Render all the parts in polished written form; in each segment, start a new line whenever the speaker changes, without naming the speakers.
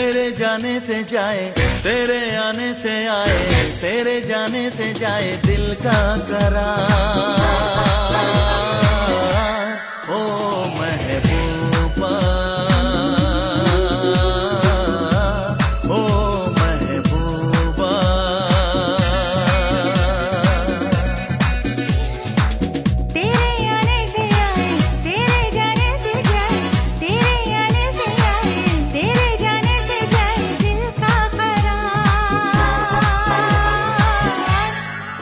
तेरे जाने से जाए, तेरे आने से आए, तेरे जाने से जाए दिल का करार। ओ महबूबा, ओ महबूबा।
तेरे आने से आए, तेरे जाने से जाए, तेरे आने से आए, तेरे जाने से जाए दिल का करार।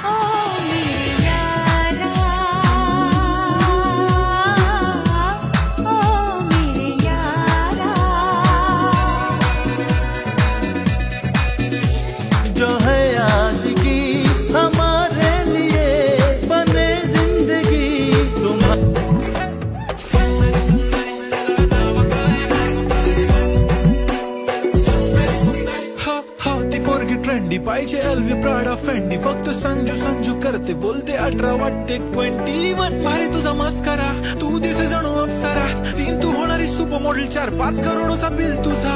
ओ मेरे यारा, ओ मेरे यारा।
जो है आशिकी हमारे लिए बने जिंदगी
ती पोरगी ट्रेंडी पाहिजे एलवी प्राडा फेंडी फक्त संजू संजू करते बोलते 18 वाटते 21 भारी तुझा मस्करा तू दिसे जणू अप्सरा तीन तू होणारी सुपर मॉडेल 4-5 करोडचा बिल तुझा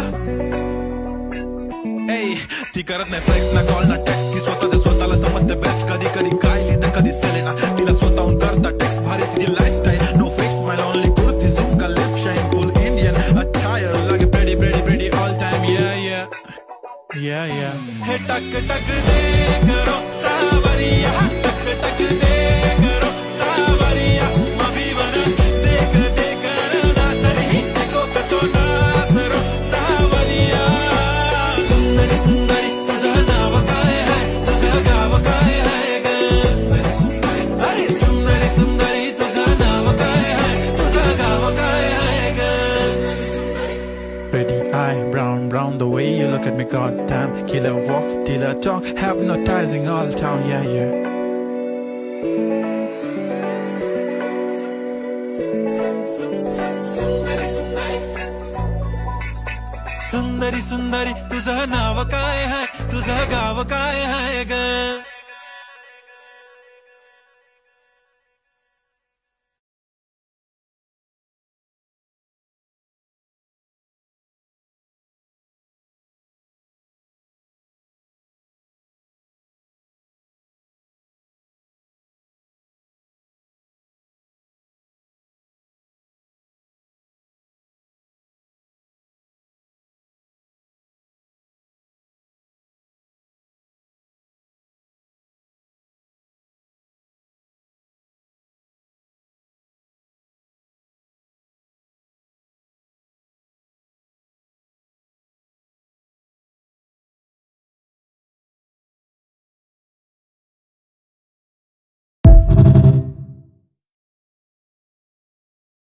ती करत नाही फ्लेक्स ना कॉल ना टेक्स्ट ती स्वतःला समजते बेस्ट कधी कधी कायली तर कधी सेलेना तिला स्वतःहून करता टेक्स्ट भारी तिची lifestyle no fix my only kurti झुम का lip shine full Indian attire लागे प्रेडी ऑल टाइम yeah हे टक टक दे करो सावरिया टक टक दे करो सावरिया मभी बना देख देख ना तरी देखो कसो ना करो सावरिया सुंदरी सुंदरी तुझा नाव काय है तुझा गाव काय है ग सुंदरी सुंदरी अरे सुंदरी सुंदरी तुझा नाव काय है तुझा गाव काय है ग pretty eye brown the way you look at me goddamn killer walk till I talk hypnotizing all town yeah सुंदरी सुंदरी तुझं नाव काय है तुझं गाव काय है ग